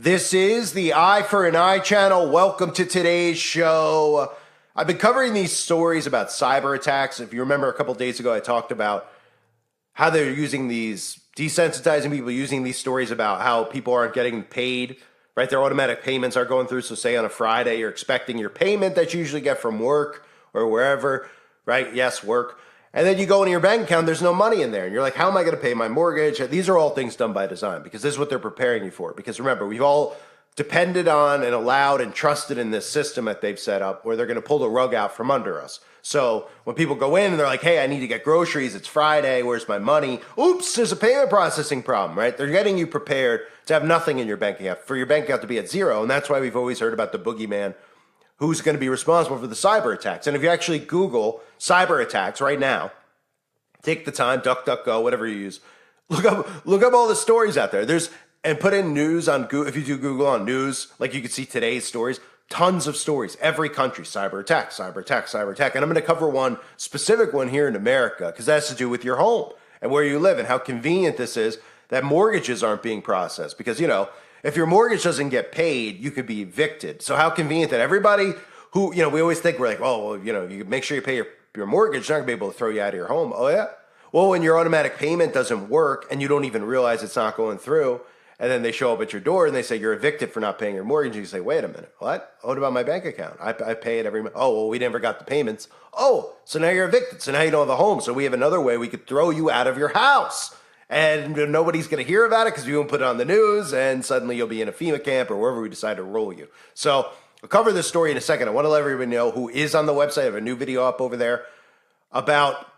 This is the Eye for an Eye channel. Welcome to today's show. I've been covering these stories about cyber attacks. If you remember a couple days ago, I talked about how they're using these, desensitizing people, using these stories about how people aren't getting paid, right? Their automatic payments are going through. So say on a Friday, you're expecting your payment that you usually get from work or wherever, right? Yes, work. And then you go into your bank account, there's no money in there. And you're like, how am I going to pay my mortgage? These are all things done by design because this is what they're preparing you for. Because remember, we've all depended on and allowed and trusted in this system that they've set up where they're going to pull the rug out from under us. So when people go in and they're like, hey, I need to get groceries. It's Friday. Where's my money? Oops, there's a payment processing problem, right? They're getting you prepared to have nothing in your bank account, for your bank account to be at zero. And that's why we've always heard about the boogeyman who's going to be responsible for the cyber attacks. And if you actually Google cyber attacks right now, take the time, DuckDuckGo, whatever you use. Look up all the stories out there. And put in news on Google. If you do Google on news, like you can see today's stories, tons of stories. Every country, cyber attack, cyber attack, cyber attack. And I'm going to cover one specific one here in America because that has to do with your home and where you live and how convenient this is that mortgages aren't being processed. Because, you know, if your mortgage doesn't get paid, you could be evicted. So how convenient that everybody who, you know, we always think we're like, oh, well, you know, you make sure you pay your mortgage, they're not going to be able to throw you out of your home. Oh, yeah? Well, when your automatic payment doesn't work and you don't even realize it's not going through, and then they show up at your door and they say you're evicted for not paying your mortgage, and you say, wait a minute, what? What about my bank account? I pay it every month. Oh, well, we never got the payments. Oh, so now you're evicted. So now you don't have a home. So we have another way we could throw you out of your house. And nobody's going to hear about it because we won't put it on the news, and suddenly you'll be in a Fema camp or wherever we decide to roll you. So I'll cover this story in a second. I want to let everybody know who is on the website. I have a new video up over there about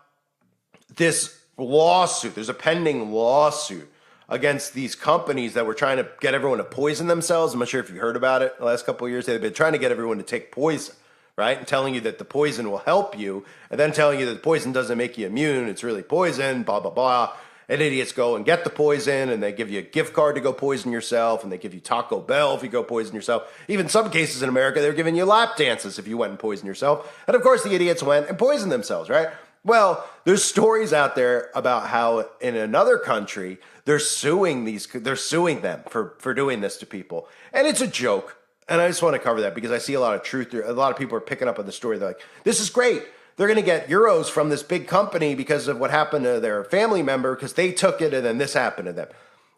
this lawsuit. There's a pending lawsuit against these companies that were trying to get everyone to poison themselves. I'm not sure if you heard about it the last couple of years. They've been trying to get everyone to take poison, right? And telling you that the poison will help you, and then telling you that the poison doesn't make you immune. It's really poison, blah, blah, blah. And idiots go and get the poison, and they give you a gift card to go poison yourself, and they give you Taco Bell if you go poison yourself. Even some cases in America, they're giving you lap dances if you went and poisoned yourself. And of course, the idiots went and poisoned themselves, right? Well, there's stories out there about how in another country, they're suing them for doing this to people. And it's a joke. And I just want to cover that because I see a lot of truth there. A lot of people are picking up on the story. They're like, this is great. They're going to get euros from this big company because of what happened to their family member because they took it and then this happened to them.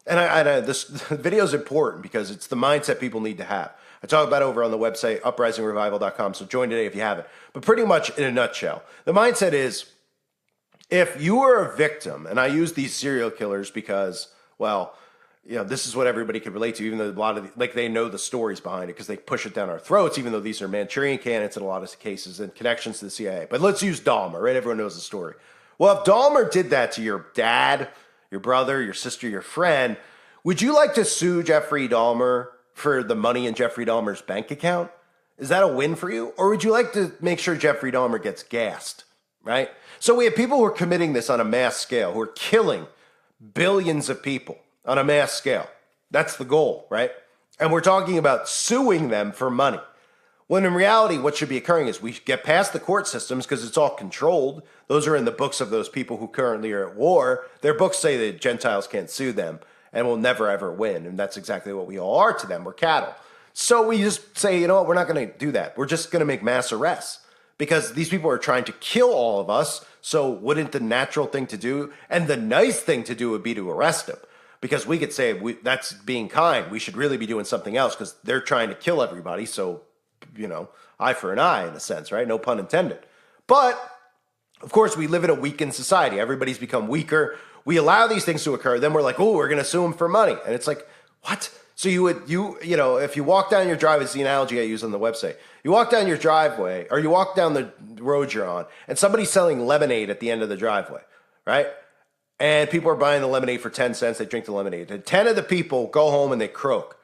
And this video is important because it's the mindset people need to have. I talk about it over on the website, uprisingrevival.com, so join today if you haven't. But pretty much in a nutshell, the mindset is if you are a victim, and I use these serial killers because, well, you know, this is what everybody can relate to, even though a lot of, they know the stories behind it because they push it down our throats, even though these are Manchurian candidates in a lot of cases and connections to the CIA. But let's use Dahmer, right? Everyone knows the story. Well, if Dahmer did that to your dad, your brother, your sister, your friend, would you like to sue Jeffrey Dahmer for the money in Jeffrey Dahmer's bank account? Is that a win for you? Or would you like to make sure Jeffrey Dahmer gets gassed, right? So we have people who are committing this on a mass scale, who are killing billions of people on a mass scale. That's the goal, right? And we're talking about suing them for money. When in reality, what should be occurring is we get past the court systems because it's all controlled. Those are in the books of those people who currently are at war. Their books say that Gentiles can't sue them and will never, ever win. And that's exactly what we all are to them. We're cattle. So we just say, you know what, we're not going to do that. We're just going to make mass arrests because these people are trying to kill all of us. So wouldn't the natural thing to do and the nice thing to do would be to arrest them? Because we could say that's being kind. We should really be doing something else because they're trying to kill everybody. So, you know, eye for an eye in a sense, right? No pun intended. But, of course, we live in a weakened society. Everybody's become weaker. We allow these things to occur. Then we're like, oh, we're going to sue them for money. And it's like, what? So you know, if you walk down your driveway, it's the analogy I use on the website. You walk down your driveway or you walk down the road you're on and somebody's selling lemonade at the end of the driveway, right? And people are buying the lemonade for 10 cents. They drink the lemonade. And 10 of the people go home and they croak.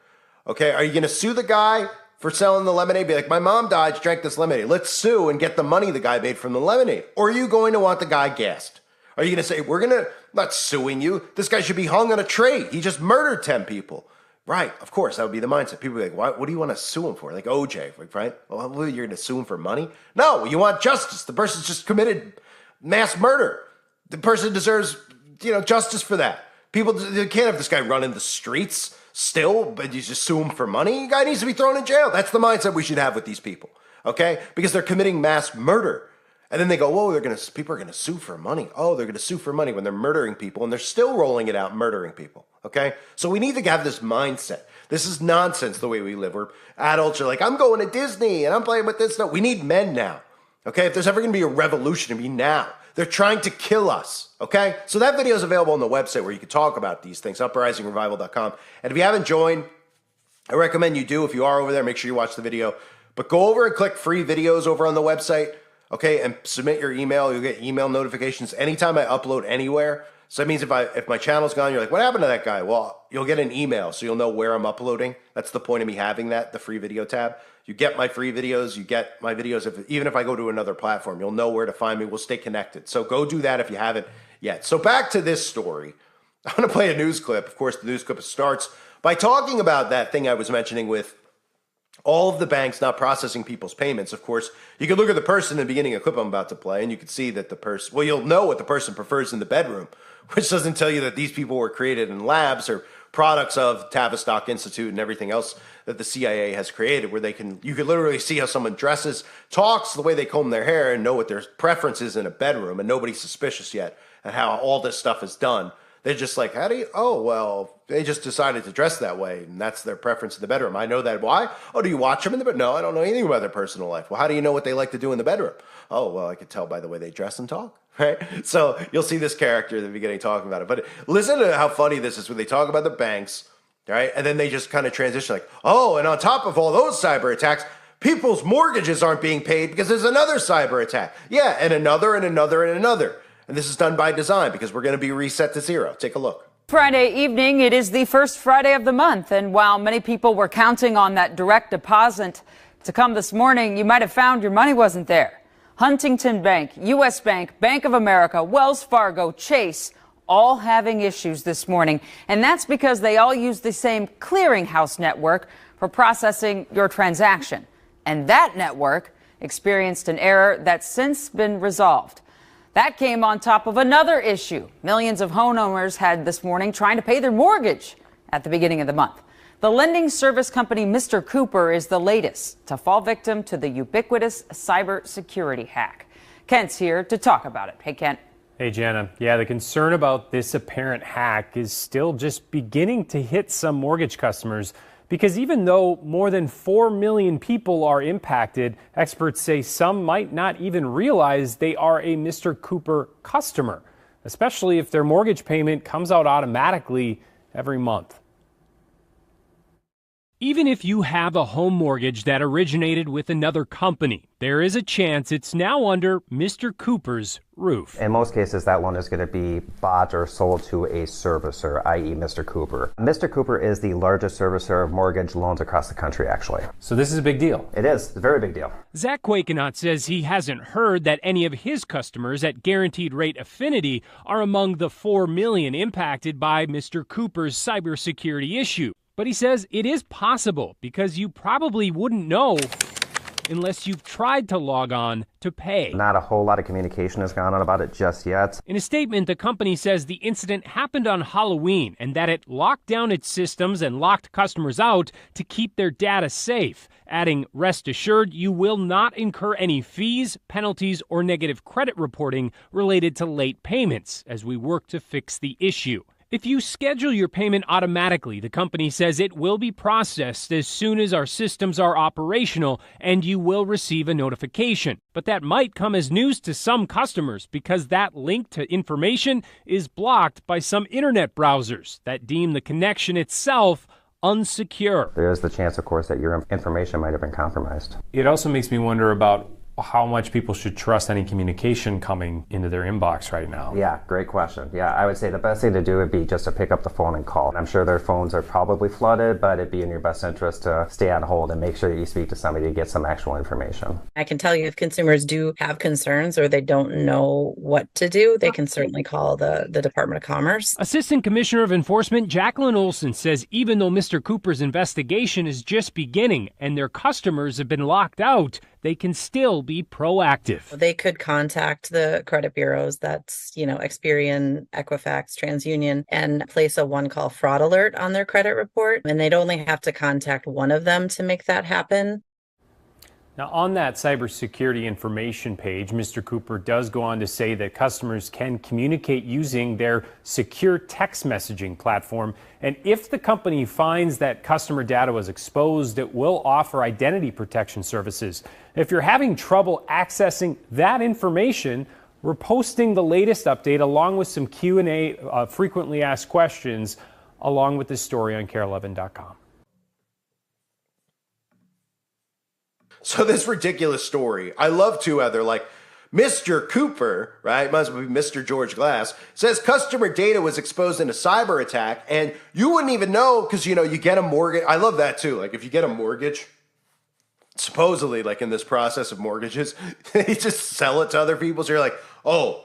Okay, are you going to sue the guy for selling the lemonade? Be like, my mom died, she drank this lemonade. Let's sue and get the money the guy made from the lemonade. Or are you going to want the guy gassed? Are you going to say, I'm not suing you. This guy should be hung on a tree. He just murdered 10 people. Right, of course, that would be the mindset. People would be like, what do you want to sue him for? Like OJ, right? Well, you're going to sue him for money? No, you want justice. The person's just committed mass murder. The person deserves, you know, justice for that. People, they can't have this guy running the streets. still, but you just sue him for money? The guy needs to be thrown in jail. That's the mindset we should have with these people, okay? Because they're committing mass murder. And then they go, whoa, people are going to sue for money. Oh, they're going to sue for money when they're murdering people, and they're still rolling it out, murdering people, okay? So we need to have this mindset. This is nonsense the way we live. Where adults are like, I'm going to Disney, and I'm playing with this. No, we need men now, okay? If there's ever going to be a revolution, it'll be now. They're trying to kill us, okay? So that video is available on the website where you can talk about these things, uprisingrevival.com. And if you haven't joined, I recommend you do. If you are over there, make sure you watch the video. But go over and click free videos over on the website, okay, and submit your email. You'll get email notifications anytime I upload anywhere. So that means if my channel's gone, you're like, what happened to that guy? Well, you'll get an email, so you'll know where I'm uploading. That's the point of me having that, the free video tab. You get my free videos. You get my videos. Even if I go to another platform, you'll know where to find me. We'll stay connected. So go do that if you haven't yet. So back to this story. I'm going to play a news clip. Of course, the news clip starts by talking about that thing I was mentioning with all of the banks not processing people's payments. Of course, you can look at the person in the beginning of the clip I'm about to play, and you can see that the person, well, you'll know what the person prefers in the bedroom, which doesn't tell you that these people were created in labs or products of Tavistock Institute and everything else that the CIA has created, where you can literally see how someone dresses, talks, the way they comb their hair, and know what their preference is in a bedroom, and nobody's suspicious yet at how all this stuff is done. They're just like, they just decided to dress that way, and that's their preference in the bedroom. I know that. Why? Oh, do you watch them in the bedroom? No, I don't know anything about their personal life. Well, how do you know what they like to do in the bedroom? Oh, well, I could tell by the way they dress and talk, right? So you'll see this character at the beginning talking about it. But listen to how funny this is when they talk about the banks, right? And then they just kind of transition like, oh, and on top of all those cyber attacks, people's mortgages aren't being paid because there's another cyber attack. Yeah, and another and another and another. And this is done by design because we're going to be reset to zero. Take a look. Friday evening, it is the first Friday of the month. And while many people were counting on that direct deposit to come this morning, you might have found your money wasn't there. Huntington Bank, U.S. Bank, Bank of America, Wells Fargo, Chase, all having issues this morning. And that's because they all use the same clearinghouse network for processing your transaction. And that network experienced an error that's since been resolved. That came on top of another issue millions of homeowners had this morning trying to pay their mortgage at the beginning of the month. The lending service company Mr. Cooper is the latest to fall victim to the ubiquitous cybersecurity hack. Kent's here to talk about it. Hey, Kent. Hey, Jenna. Yeah, the concern about this apparent hack is still just beginning to hit some mortgage customers. Because even though more than 4 million people are impacted, experts say some might not even realize they are a Mr. Cooper customer, especially if their mortgage payment comes out automatically every month. Even if you have a home mortgage that originated with another company, there is a chance it's now under Mr. Cooper's roof. In most cases, that loan is going to be bought or sold to a servicer, i.e. Mr. Cooper. Mr. Cooper is the largest servicer of mortgage loans across the country, actually. So this is a big deal. It is. It's a very big deal. Zach Quakenot says he hasn't heard that any of his customers at Guaranteed Rate Affinity are among the 4 million impacted by Mr. Cooper's cybersecurity issue. But he says it is possible because you probably wouldn't know unless you've tried to log on to pay. Not a whole lot of communication has gone on about it just yet. In a statement, the company says the incident happened on Halloween and that it locked down its systems and locked customers out to keep their data safe, adding, rest assured, you will not incur any fees, penalties, or negative credit reporting related to late payments as we work to fix the issue. If you schedule your payment automatically, the company says it will be processed as soon as our systems are operational and you will receive a notification. But that might come as news to some customers because that link to information is blocked by some internet browsers that deem the connection itself unsecure. There is the chance, of course, that your information might have been compromised. It also makes me wonder about how much people should trust any communication coming into their inbox right now. Yeah, great question. Yeah, I would say the best thing to do would be just to pick up the phone and call. I'm sure their phones are probably flooded, but it'd be in your best interest to stay on hold and make sure that you speak to somebody to get some actual information. I can tell you if consumers do have concerns or they don't know what to do, they can certainly call the Department of Commerce. Assistant Commissioner of Enforcement Jacqueline Olson says even though Mr. Cooper's investigation is just beginning and their customers have been locked out, they can still be proactive. They could contact the credit bureaus, that's, Experian, Equifax, TransUnion, and place a one-call fraud alert on their credit report. And they'd only have to contact one of them to make that happen. Now, on that cybersecurity information page, Mr. Cooper does go on to say that customers can communicate using their secure text messaging platform. And if the company finds that customer data was exposed, it will offer identity protection services. If you're having trouble accessing that information, we're posting the latest update along with some Q&A, frequently asked questions, along with this story on KARE11.com. So this ridiculous story, I love too how they're like, Mr. Cooper, right, might as well be Mr. George Glass, says customer data was exposed in a cyber attack, and you wouldn't even know because, you get a mortgage. I love that too. Like if you get a mortgage, supposedly like in this process of mortgages, they just sell it to other people. So you're like, oh,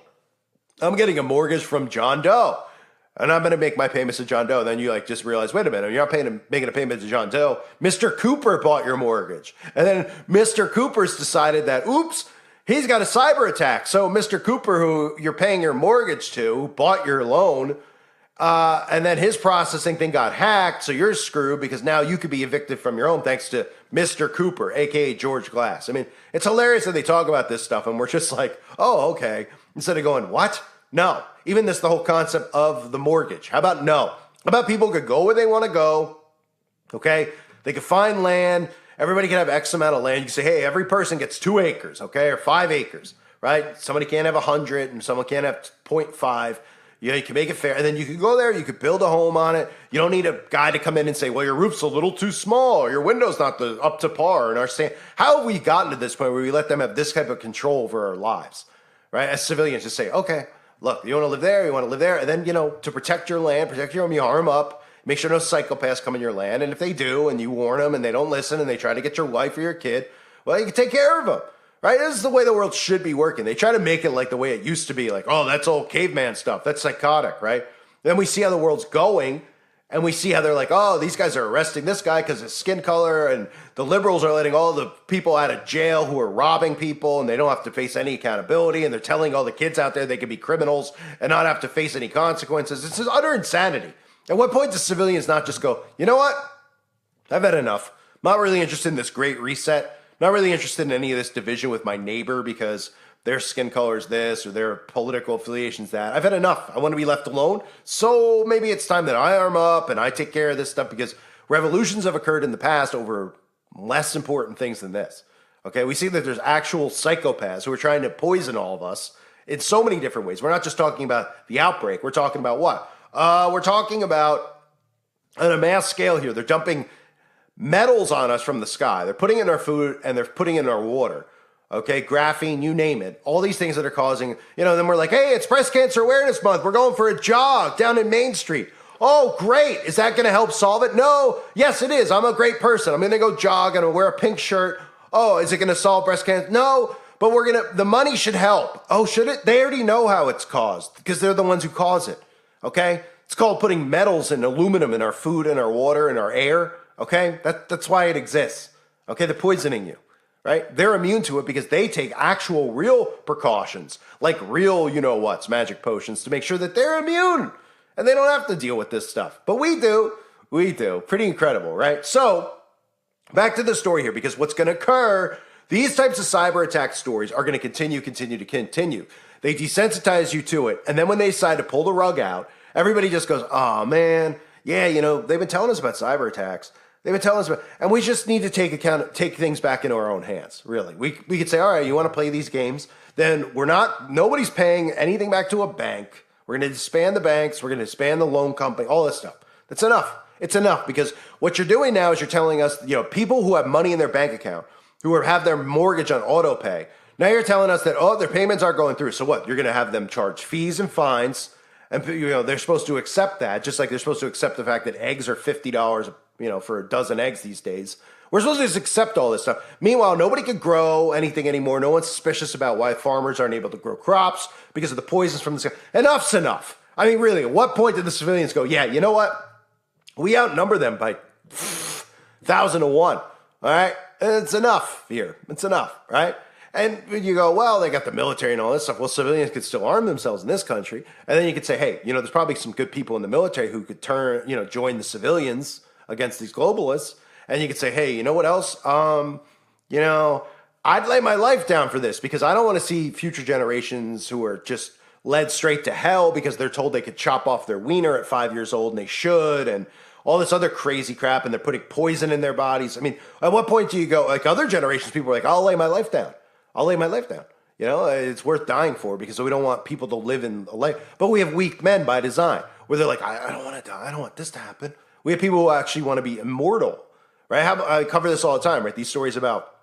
I'm getting a mortgage from John Doe. And I'm going to make my payments to John Doe. And then you just realize, wait a minute, you're not making a payment to John Doe. Mr. Cooper bought your mortgage. And then Mr. Cooper's decided that, oops, he's got a cyber attack. So Mr. Cooper, who you're paying your mortgage to, bought your loan. And then his processing thing got hacked. So you're screwed because now you could be evicted from your home thanks to Mr. Cooper, a.k.a. George Glass. I mean, it's hilarious that they talk about this stuff and we're just like, oh, okay. Instead of going, what? No. Even the whole concept of the mortgage. How about no? How about people could go where they want to go, okay? They could find land. Everybody can have X amount of land. You can say, hey, every person gets 2 acres, okay, or 5 acres, right? Somebody can't have 100 and someone can't have 0.5. You can make it fair. And then you could go there. You could build a home on it. You don't need a guy to come in and say, well, your roof's a little too small or your window's not up to par. And our stand. How have we gotten to this point where we let them have this type of control over our lives, right? As civilians, just say, okay, look, you want to live there, you want to live there. And then, to protect your land, protect your home, you arm up, make sure no psychopaths come in your land. And if they do, and you warn them and they don't listen and they try to get your wife or your kid, well, you can take care of them, right? This is the way the world should be working. They try to make it like the way it used to be, like, oh, that's old caveman stuff. That's psychotic, right? Then we see how the world's going. And we see how they're like, oh, these guys are arresting this guy because of his skin color. And the liberals are letting all the people out of jail who are robbing people and they don't have to face any accountability. And they're telling all the kids out there they can be criminals and not have to face any consequences. This is utter insanity. At what point does civilians not just go, you know what? I've had enough. I'm not really interested in this great reset. Not really interested in any of this division with my neighbor because their skin color is this or their political affiliations that. I've had enough. I want to be left alone. So maybe it's time that I arm up and I take care of this stuff because revolutions have occurred in the past over less important things than this. Okay, we see that there's actual psychopaths who are trying to poison all of us in so many different ways. We're not just talking about the outbreak. We're talking about what? We're talking about on a mass scale here. They're dumping metals on us from the sky. They're putting in our food and they're putting in our water. Okay, graphene, you name it. All these things that are causing, then we're like, hey, it's Breast Cancer Awareness Month. We're going for a jog down in Main Street. Oh, great. Is that going to help solve it? No. Yes, it is. I'm a great person. I'm going to go jog and I'll wear a pink shirt. Oh, is it going to solve breast cancer? No, but the money should help. Oh, should it? They already know how it's caused because they're the ones who cause it. Okay? It's called putting metals and aluminum in our food and our water and our air. Okay? That's why it exists. Okay? They're poisoning you. Right? They're immune to it because they take actual real precautions, like real, magic potions to make sure that they're immune and they don't have to deal with this stuff. But we do. We do. Pretty incredible, right? So back to the story here, because what's going to occur, these types of cyber attack stories are going to continue. They desensitize you to it. And then when they decide to pull the rug out, everybody just goes, oh man, yeah, they've been telling us about cyber attacks. They've been telling us about, and we just need to take things back into our own hands, really. We could say, all right, you want to play these games? Then nobody's paying anything back to a bank. We're going to disband the banks. We're going to disband the loan company, all this stuff. That's enough. It's enough because what you're doing now is you're telling us, people who have money in their bank account, who have their mortgage on auto pay, now you're telling us that, their payments aren't going through. So what? You're going to have them charge fees and fines. And, they're supposed to accept that, just like they're supposed to accept the fact that eggs are $50 for a dozen eggs these days. We're supposed to just accept all this stuff. Meanwhile, nobody could grow anything anymore. No one's suspicious about why farmers aren't able to grow crops because of the poisons from the sky. Enough's enough. I mean, really, at what point did the civilians go, yeah, you know what? We outnumber them by 1,000 to 1. All right. It's enough here. It's enough. Right. And you go, well, they got the military and all this stuff. Well, civilians could still arm themselves in this country. And then you could say, hey, there's probably some good people in the military who could join the civilians against these globalists. And you could say, hey, you know what else? I'd lay my life down for this because I don't want to see future generations who are just led straight to hell because they're told they could chop off their wiener at 5 years old and they should, and all this other crazy crap, and they're putting poison in their bodies. I mean, at what point do you go, like other generations, people are like, I'll lay my life down. I'll lay my life down. It's worth dying for because we don't want people to live in a life. But we have weak men by design where they're like, I don't want to die. I don't want this to happen. We have people who actually want to be immortal, right? I cover this all the time, right? These stories about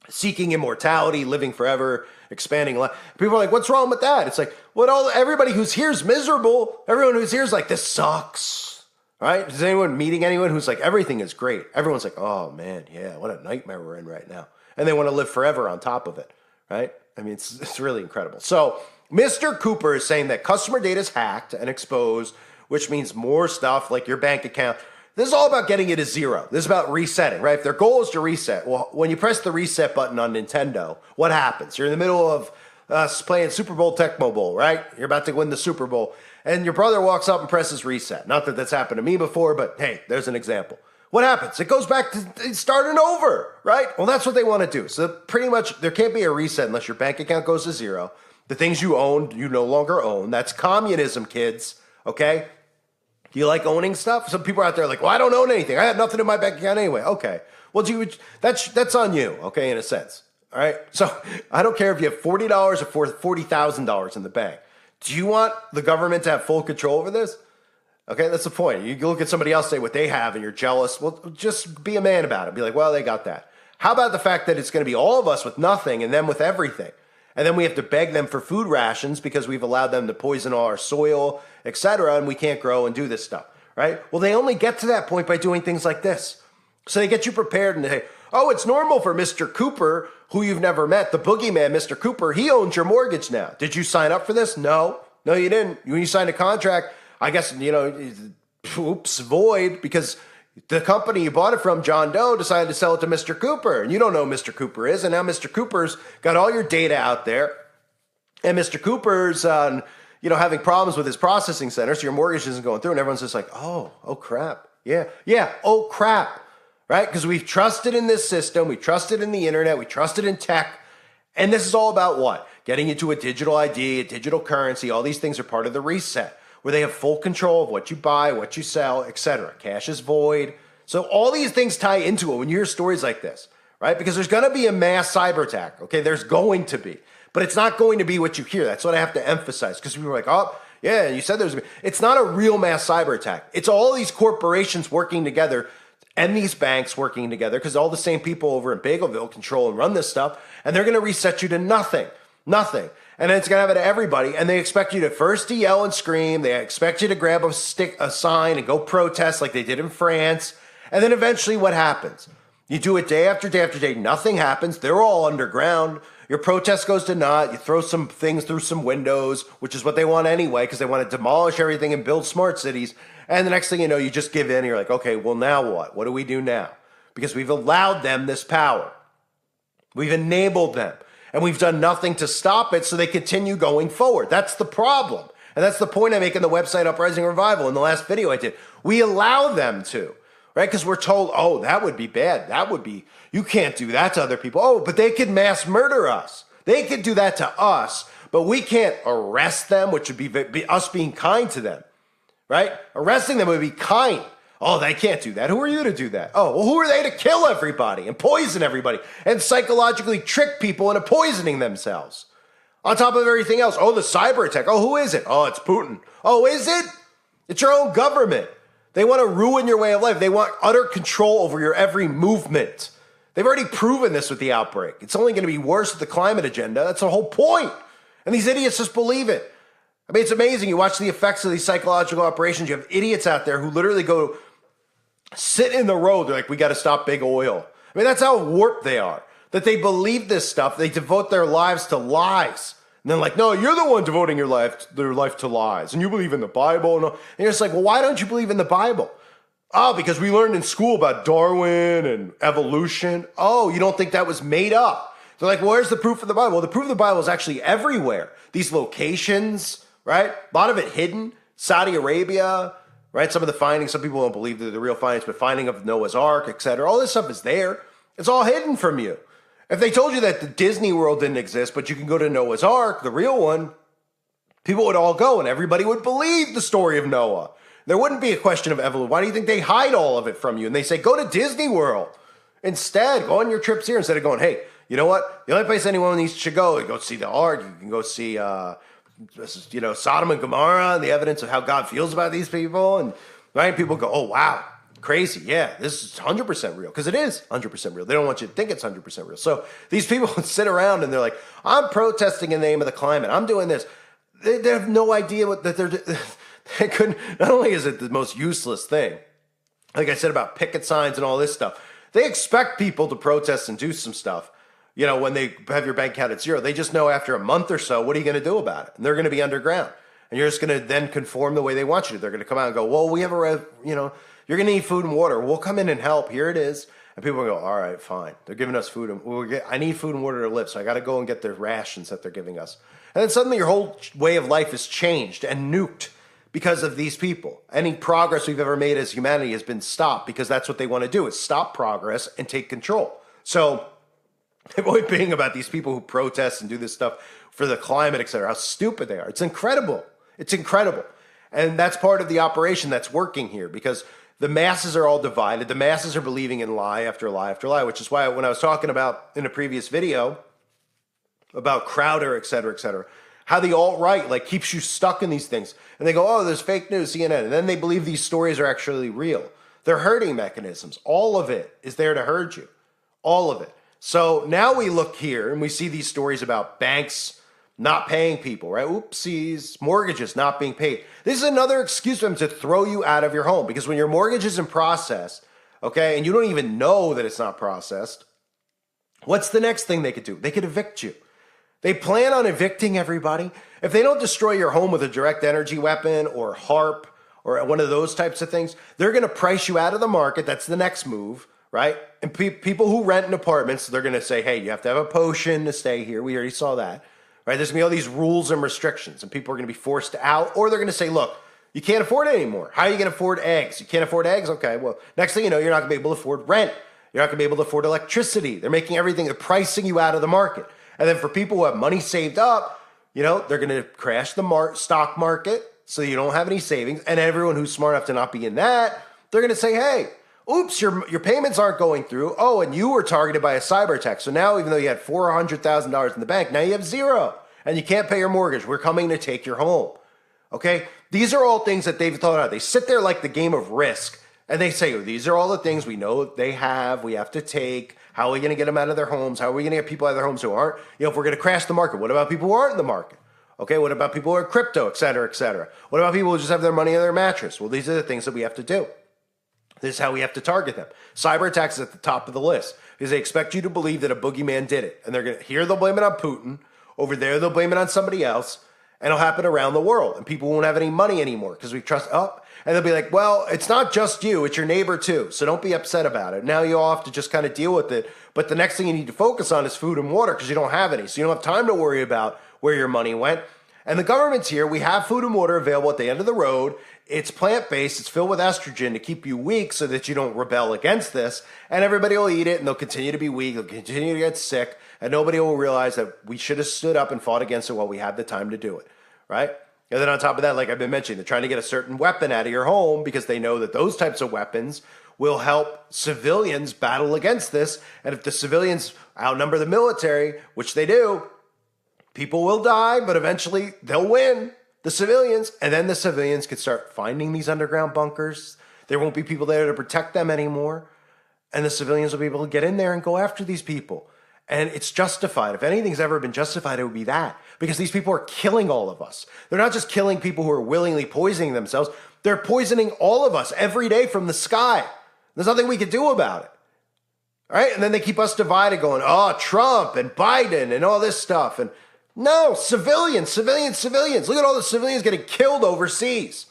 seeking immortality, living forever, expanding life. People are like, what's wrong with that? It's like, everybody who's here is miserable. Everyone who's here is like, this sucks, right? Is anyone meeting anyone who's like, everything is great? Everyone's like, oh man, yeah, what a nightmare we're in right now. And they want to live forever on top of it, right? I mean, it's really incredible. So Mr. Cooper is saying that customer data is hacked and exposed, which means more stuff like your bank account. This is all about getting it to zero. This is about resetting, right? If their goal is to reset, well, when you press the reset button on Nintendo, what happens? You're in the middle of playing Super Bowl Tecmo Bowl, right? You're about to win the Super Bowl, and your brother walks up and presses reset. Not that that's happened to me before, but hey, there's an example. What happens? It goes back to starting over, right? Well, that's what they want to do. So pretty much there can't be a reset unless your bank account goes to zero. The things you owned, you no longer own. That's communism, kids, okay? Do you like owning stuff? Some people are out there like, well, I don't own anything. I have nothing in my bank account anyway. Okay. Well, that's on you, okay, in a sense. All right? So I don't care if you have $40 or $40,000 in the bank. Do you want the government to have full control over this? Okay, that's the point. You look at somebody else, say what they have, and you're jealous. Well, just be a man about it. Be like, well, they got that. How about the fact that it's going to be all of us with nothing and them with everything? And then we have to beg them for food rations because we've allowed them to poison all our soil, etc., and we can't grow and do this stuff, right? Well, they only get to that point by doing things like this. So they get you prepared and they say, oh, it's normal for Mr. Cooper, who you've never met, the boogeyman, Mr. Cooper, he owns your mortgage now. Did you sign up for this? No, you didn't. When you signed a contract, I guess, oops, void, because the company you bought it from, John Doe, decided to sell it to Mr. Cooper. And you don't know who Mr. Cooper is. And now Mr. Cooper's got all your data out there. And Mr. Cooper's, having problems with his processing center. So your mortgage isn't going through. And everyone's just like, oh crap. Yeah. Oh, crap. Right? Because we've trusted in this system. We trusted in the internet. We trusted in tech. And this is all about what? Getting you to a digital ID, a digital currency. All these things are part of the reset, where they have full control of what you buy, what you sell, etc. Cash is void. So all these things tie into it when you hear stories like this, right? Because there's going to be a mass cyber attack, okay? There's going to be. But it's not going to be what you hear. That's what I have to emphasize, because people are like, oh, yeah, you said there's... It's not a real mass cyber attack. It's all these corporations working together and these banks working together, because all the same people over in Bagelville control and run this stuff, and they're going to reset you to nothing. And then it's going to happen to everybody. And they expect you to first to yell and scream. They expect you to grab a sign and go protest like they did in France. And then eventually what happens? You do it day after day after day. Nothing happens. They're all underground. Your protest goes to naught. You throw some things through some windows, which is what they want anyway, because they want to demolish everything and build smart cities. And the next thing you know, you just give in. And you're like, okay, well, now what? What do we do now? Because we've allowed them this power. We've enabled them. And we've done nothing to stop it, so they continue going forward. That's the problem. And that's the point I make in the website Uprising Revival in the last video I did. We allow them to, right? Because we're told, oh, that would be bad. You can't do that to other people. Oh, but they could mass murder us. They could do that to us, but we can't arrest them, which would be us being kind to them, right? Arresting them would be kind. Oh, they can't do that. Who are you to do that? Oh, well, who are they to kill everybody and poison everybody and psychologically trick people into poisoning themselves? On top of everything else, oh, the cyber attack. Oh, who is it? Oh, it's Putin. Oh, is it? It's your own government. They want to ruin your way of life. They want utter control over your every movement. They've already proven this with the outbreak. It's only going to be worse with the climate agenda. That's the whole point. And these idiots just believe it. I mean, it's amazing. You watch the effects of these psychological operations. You have idiots out there who literally go sit in the road. They're like, we got to stop big oil. I mean, that's how warped they are, that they believe this stuff. They devote their lives to lies. And they're like, no, you're the one devoting your life to lies. And you believe in the Bible. And you're just like, well, why don't you believe in the Bible? Oh, because we learned in school about Darwin and evolution. Oh, you don't think that was made up? They're like, well, where's the proof of the Bible? Well, the proof of the Bible is actually everywhere. These locations, right? A lot of it hidden. Saudi Arabia, right? Some of the findings, some people don't believe they're the real findings, but finding of Noah's Ark, etc. All this stuff is there. It's all hidden from you. If they told you that the Disney World didn't exist, but you can go to Noah's Ark, the real one, people would all go and everybody would believe the story of Noah. There wouldn't be a question of evolution. Why do you think they hide all of it from you? And they say, go to Disney World. Instead, go on your trips here instead of going, hey, you know what? The only place anyone needs to go see the Ark. You can go see, Sodom and Gomorrah and the evidence of how God feels about these people. And right, people go, oh, wow, crazy. Yeah, this is 100% real. Because it is 100% real. They don't want you to think it's 100% real. So these people sit around and they're like, I'm protesting in the name of the climate. I'm doing this. They have no idea that they're... They couldn't. Not only is it the most useless thing, like I said about picket signs and all this stuff, they expect people to protest and do some stuff. You know, when they have your bank account at zero, they just know after a month or so, what are you going to do about it? And they're going to be underground, and you're just going to then conform the way they want you to. They're going to come out and go, well, we have you're going to need food and water. We'll come in and help. Here it is. And people go, all right, fine. They're giving us food, and I need food and water to live, so I got to go and get the rations that they're giving us. And then suddenly your whole way of life is changed and nuked. Because of these people. Any progress we've ever made as humanity has been stopped because that's what they want to do is stop progress and take control. So the point being about these people who protest and do this stuff for the climate, et cetera, how stupid they are. It's incredible. It's incredible. And that's part of the operation that's working here because the masses are all divided. The masses are believing in lie after lie after lie, which is why when I was talking about in a previous video about Crowder, et cetera, how the alt-right keeps you stuck in these things. And they go, oh, there's fake news, CNN. And then they believe these stories are actually real. They're herding mechanisms. All of it is there to herd you. All of it. So now we look here and we see these stories about banks not paying people, right? Oopsies. Mortgages not being paid. This is another excuse for them to throw you out of your home because when your mortgage isn't processed, okay, and you don't even know that it's not processed, what's the next thing they could do? They could evict you. They plan on evicting everybody. If they don't destroy your home with a direct energy weapon or HARP or one of those types of things, they're going to price you out of the market. That's the next move, right? And people who rent in apartments, they're going to say, hey, you have to have a potion to stay here. We already saw that, right? There's going to be all these rules and restrictions, and people are going to be forced out, or they're going to say, look, you can't afford it anymore. How are you going to afford eggs? You can't afford eggs? Okay, well, next thing you know, you're not going to be able to afford rent. You're not going to be able to afford electricity. They're making everything, they're pricing you out of the market. And then for people who have money saved up, they're going to crash the stock market so you don't have any savings. And everyone who's smart enough to not be in that, they're going to say, hey, oops, your payments aren't going through. Oh, and you were targeted by a cyber attack. So now even though you had $400,000 in the bank, now you have zero. And you can't pay your mortgage. We're coming to take your home. Okay? These are all things that they've thought out. They sit there like the game of Risk. And they say, these are all the things we know they have. We have to take. How are we going to get them out of their homes? How are we going to get people out of their homes who aren't? If we're going to crash the market, what about people who aren't in the market? Okay, what about people who are crypto, et cetera, et cetera? What about people who just have their money in their mattress? Well, these are the things that we have to do. This is how we have to target them. Cyber attacks is at the top of the list because they expect you to believe that a boogeyman did it. And they're going to, here they'll blame it on Putin. Over there, they'll blame it on somebody else. And it'll happen around the world. And people won't have any money anymore because we trust up. And they'll be like, well, it's not just you, it's your neighbor too. So don't be upset about it. Now you all have to just kind of deal with it. But the next thing you need to focus on is food and water because you don't have any. So you don't have time to worry about where your money went. And the government's here. We have food and water available at the end of the road. It's plant-based. It's filled with estrogen to keep you weak so that you don't rebel against this. And everybody will eat it and they'll continue to be weak. They'll continue to get sick. And nobody will realize that we should have stood up and fought against it while we had the time to do it. Right? And then on top of that, like I've been mentioning, they're trying to get a certain weapon out of your home because they know that those types of weapons will help civilians battle against this. And if the civilians outnumber the military, which they do, people will die, but eventually they'll win, the civilians. And then the civilians can start finding these underground bunkers. There won't be people there to protect them anymore. And the civilians will be able to get in there and go after these people. And it's justified. If anything's ever been justified, it would be that. Because these people are killing all of us. They're not just killing people who are willingly poisoning themselves. They're poisoning all of us every day from the sky. There's nothing we can do about it. All right? And then they keep us divided going, oh, Trump and Biden and all this stuff. And no, civilians. Look at all the civilians getting killed overseas.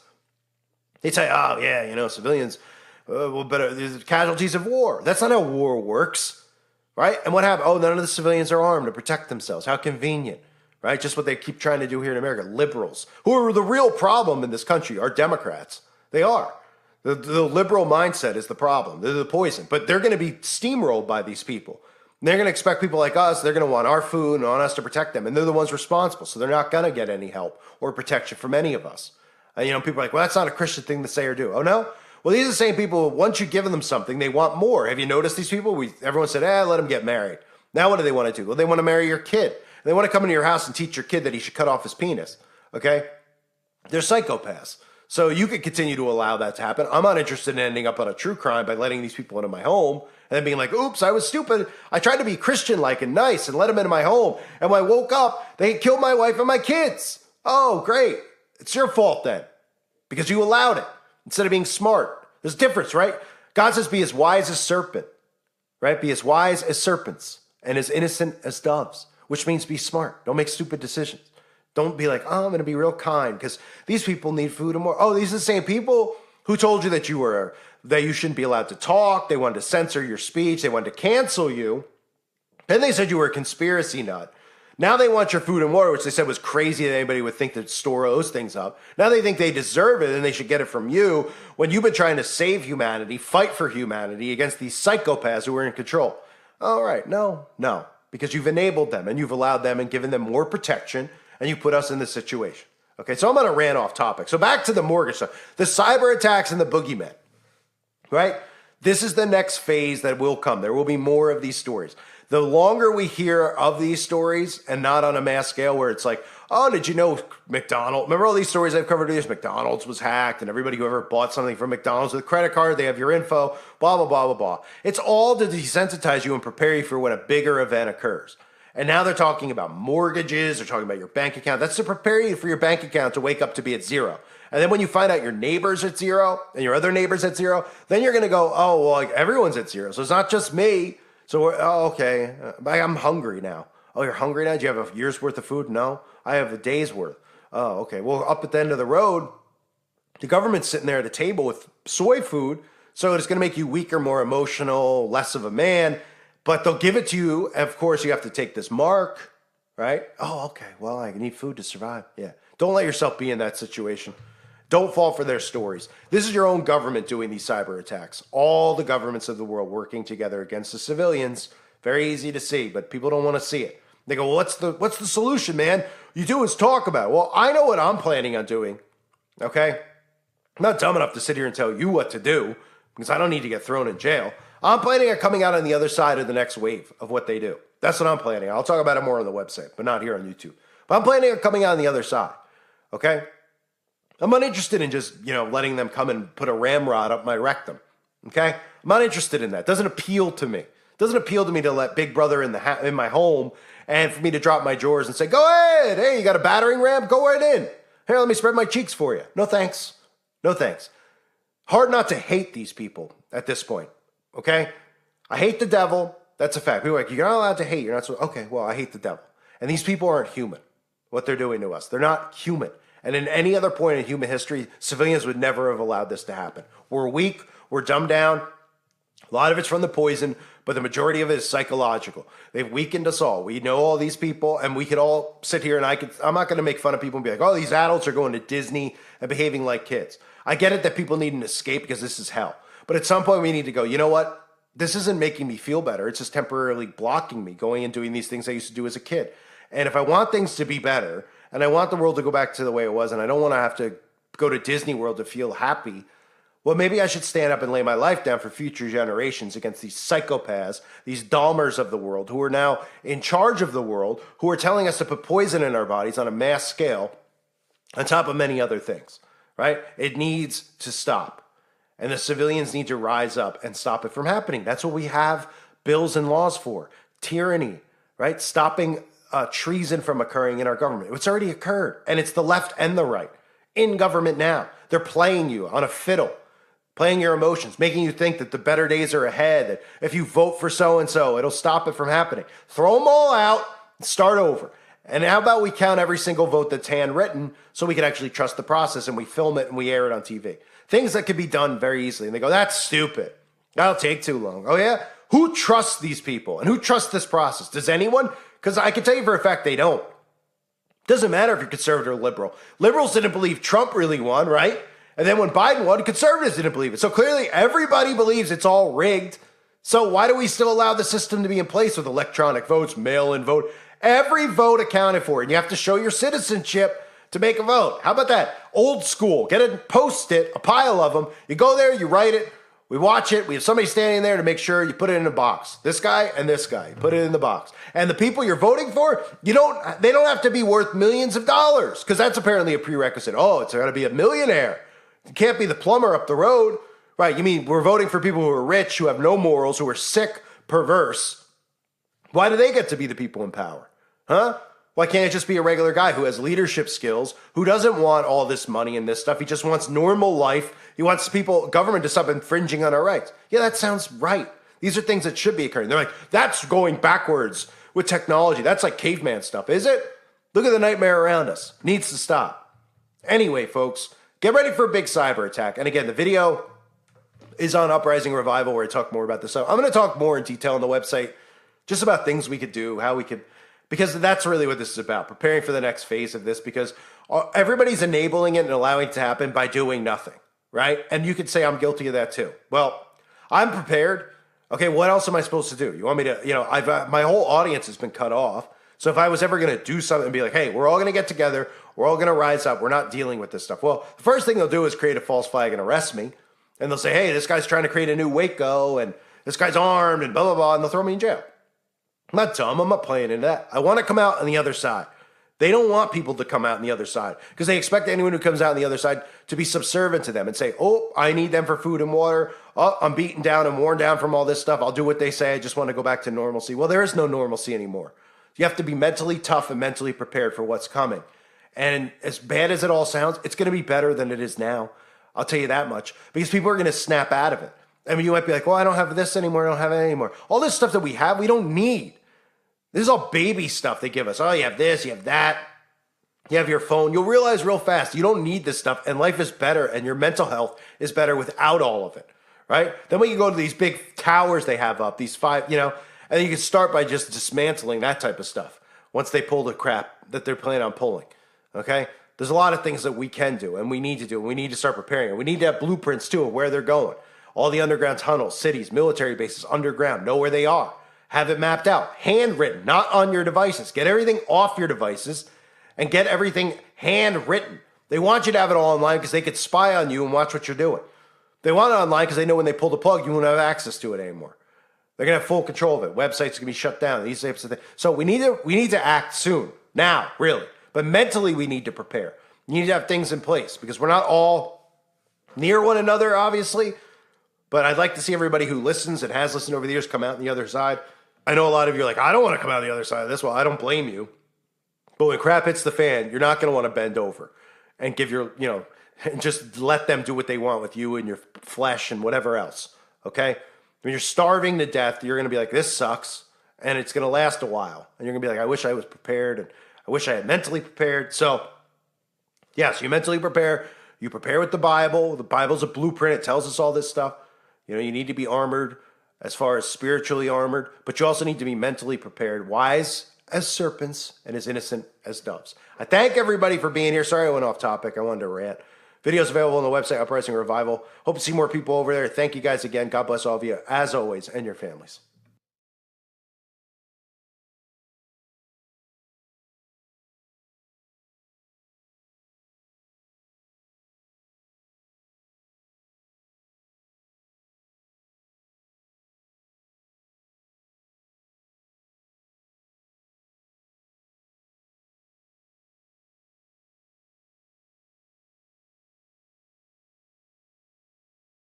They say, oh, yeah, civilians, well, but there's casualties of war. That's not how war works, right? And what happened? Oh, none of the civilians are armed to protect themselves. How convenient, right? Just what they keep trying to do here in America. Liberals, who are the real problem in this country, are Democrats. They are. The liberal mindset is the problem. They're the poison. But they're going to be steamrolled by these people. They're going to expect people like us, they're going to want our food and want us to protect them. And they're the ones responsible. So they're not going to get any help or protection from any of us. People are like, well, that's not a Christian thing to say or do. Oh, no? Well, these are the same people, once you've given them something, they want more. Have you noticed these people? Everyone said, let them get married. Now what do they want to do? Well, they want to marry your kid. They want to come into your house and teach your kid that he should cut off his penis. Okay? They're psychopaths. So you could continue to allow that to happen. I'm not interested in ending up on a true crime by letting these people into my home and then being like, oops, I was stupid. I tried to be Christian-like and nice and let them into my home. And when I woke up, they killed my wife and my kids. Oh, great. It's your fault then because you allowed it instead of being smart. There's a difference, right? God says be as wise as serpent, right? Be as wise as serpents and as innocent as doves, which means be smart. Don't make stupid decisions. Don't be like, I'm going to be real kind because these people need food and more. Oh, these are the same people who told you that you shouldn't be allowed to talk. They wanted to censor your speech. They wanted to cancel you. Then they said you were a conspiracy nut. Now they want your food and water, which they said was crazy that anybody would think to store those things up. Now they think they deserve it and they should get it from you when you've been trying to save humanity, fight for humanity against these psychopaths who are in control. All right, no, because you've enabled them and you've allowed them and given them more protection and you put us in this situation. Okay, so I'm going to rant off topic. So back to the mortgage stuff. The cyber attacks and the boogeyman, right? This is the next phase that will come. There will be more of these stories. The longer we hear of these stories and not on a mass scale where it's like, oh, did you know McDonald's? Remember all these stories I've covered of these? McDonald's was hacked and everybody who ever bought something from McDonald's with a credit card, they have your info, blah, blah, blah, blah, blah. It's all to desensitize you and prepare you for when a bigger event occurs. And now they're talking about mortgages, they're talking about your bank account. That's to prepare you for your bank account to wake up to be at zero. And then when you find out your neighbor's at zero and your other neighbor's at zero, then you're going to go, oh, well, like everyone's at zero. So it's not just me. So, okay, I'm hungry now. Oh, you're hungry now? Do you have a year's worth of food? No, I have a day's worth. Oh, okay. Well, up at the end of the road, the government's sitting there at a table with soy food. So it's going to make you weaker, more emotional, less of a man. But they'll give it to you. Of course, you have to take this mark, right? Oh, okay. Well, I need food to survive. Yeah. Don't let yourself be in that situation. Don't fall for their stories. This is your own government doing these cyber attacks. All the governments of the world working together against the civilians. Very easy to see, but people don't want to see it. They go, well, what's the solution, man? You do is talk about it. Well, I know what I'm planning on doing, okay? I'm not dumb enough to sit here and tell you what to do because I don't need to get thrown in jail. I'm planning on coming out on the other side of the next wave of what they do. That's what I'm planning. I'll talk about it more on the website, but not here on YouTube. But I'm planning on coming out on the other side, okay? I'm not interested in just, letting them come and put a ramrod up my rectum, okay? I'm not interested in that. It doesn't appeal to me. It doesn't appeal to me to let Big Brother in my home and for me to drop my drawers and say, go ahead. Hey, you got a battering ram? Go right in. Here, let me spread my cheeks for you. No thanks. No thanks. Hard not to hate these people at this point. Okay? I hate the devil. That's a fact. People are like, you're not allowed to hate. You're not so. Okay, well, I hate the devil. And these people aren't human, what they're doing to us. They're not human. And in any other point in human history, civilians would never have allowed this to happen. We're weak. We're dumbed down. A lot of it's from the poison, but the majority of it is psychological. They've weakened us all. We know all these people, and we could all sit here, and I'm not going to make fun of people and be like, oh, these adults are going to Disney and behaving like kids. I get it that people need an escape because this is hell. But at some point, we need to go, you know what? This isn't making me feel better. It's just temporarily blocking me going and doing these things I used to do as a kid. And if I want things to be better, and I want the world to go back to the way it was, and I don't want to have to go to Disney World to feel happy, well, maybe I should stand up and lay my life down for future generations against these psychopaths, these Dahmers of the world, who are now in charge of the world, who are telling us to put poison in our bodies on a mass scale, on top of many other things, right? It needs to stop. And the civilians need to rise up and stop it from happening. That's what we have bills and laws for. Tyranny, right? Stopping treason from occurring in our government. It's already occurred. And it's the left and the right in government now. They're playing you on a fiddle, playing your emotions, making you think that the better days are ahead, that if you vote for so-and-so, it'll stop it from happening. Throw them all out and start over. And how about we count every single vote that's handwritten so we can actually trust the process and we film it and we air it on TV? Things that could be done very easily. And they go, that's stupid. That'll take too long. Oh, yeah? Who trusts these people? And who trusts this process? Does anyone? Because I can tell you for a fact they don't. Doesn't matter if you're conservative or liberal. Liberals didn't believe Trump really won, right? And then when Biden won, conservatives didn't believe it. So clearly everybody believes it's all rigged. So why do we still allow the system to be in place with electronic votes, mail-in vote? Every vote accounted for. And you have to show your citizenship to make a vote. How about that? Old school. Get a Post-it, a pile of them. You go there, you write it. We watch it. We have somebody standing there to make sure you put it in a box. This guy and this guy. You put it in the box. And the people you're voting for, they don't have to be worth millions of dollars, because that's apparently a prerequisite. Oh, it's got to be a millionaire. It can't be the plumber up the road. Right, you mean we're voting for people who are rich, who have no morals, who are sick, perverse. Why do they get to be the people in power? Huh? Why can't it just be a regular guy who has leadership skills, who doesn't want all this money and this stuff? He just wants normal life. He wants government to stop infringing on our rights. Yeah, that sounds right. These are things that should be occurring. They're like, that's going backwards with technology. That's like caveman stuff, is it? Look at the nightmare around us. Needs to stop. Anyway, folks, get ready for a big cyber attack. And again, the video is on Uprising Revival, where I talk more about this. So I'm going to talk more in detail on the website, just about things we could do, how we could, because that's really what this is about, preparing for the next phase of this, because everybody's enabling it and allowing it to happen by doing nothing, right? And you could say I'm guilty of that too. Well, I'm prepared. Okay, what else am I supposed to do? You want me to, my whole audience has been cut off. So if I was ever going to do something and be like, hey, we're all going to get together, we're all going to rise up, we're not dealing with this stuff. Well, the first thing they'll do is create a false flag and arrest me. And they'll say, hey, this guy's trying to create a new Waco, and this guy's armed, and blah, blah, blah, and they'll throw me in jail. I'm not dumb. I'm not playing into that. I want to come out on the other side. They don't want people to come out on the other side, because they expect anyone who comes out on the other side to be subservient to them and say, oh, I need them for food and water. Oh, I'm beaten down and worn down from all this stuff. I'll do what they say. I just want to go back to normalcy. Well, there is no normalcy anymore. You have to be mentally tough and mentally prepared for what's coming. And as bad as it all sounds, it's going to be better than it is now. I'll tell you that much, because people are going to snap out of it. I mean, you might be like, well, I don't have this anymore. I don't have it anymore. All this stuff that we have, we don't need. This is all baby stuff they give us. Oh, you have this, you have that. You have your phone. You'll realize real fast you don't need this stuff, and life is better, and your mental health is better without all of it, right? Then we can go to these big towers they have up, these 5, and then you can start by just dismantling that type of stuff once they pull the crap that they're planning on pulling, okay? There's a lot of things that we can do and we need to do. And we need to start preparing. And we need to have blueprints, too, of where they're going. All the underground tunnels, cities, military bases, underground. Know where they are. Have it mapped out. Handwritten, not on your devices. Get everything off your devices and get everything handwritten. They want you to have it all online because they could spy on you and watch what you're doing. They want it online because they know when they pull the plug, you won't have access to it anymore. They're going to have full control of it. Websites are going to be shut down. These types of things. So we need to act soon. Now, really. But mentally, we need to prepare. You need to have things in place, because we're not all near one another, obviously. But I'd like to see everybody who listens and has listened over the years come out on the other side. I know a lot of you are like, I don't want to come out on the other side of this. Well, I don't blame you. But when crap hits the fan, you're not going to want to bend over and give and just let them do what they want with you and your flesh and whatever else. Okay? When you're starving to death, you're going to be like, this sucks. And it's going to last a while. And you're going to be like, I wish I was prepared. And I wish I had mentally prepared. So, yes, you mentally prepare. You prepare with the Bible. The Bible's a blueprint. It tells us all this stuff. You need to be armored as far as spiritually armored, but you also need to be mentally prepared, wise as serpents and as innocent as doves. I thank everybody for being here. Sorry I went off topic. I wanted to rant. Videos available on the website, Uprising Revival. Hope to see more people over there. Thank you guys again. God bless all of you, as always, and your families.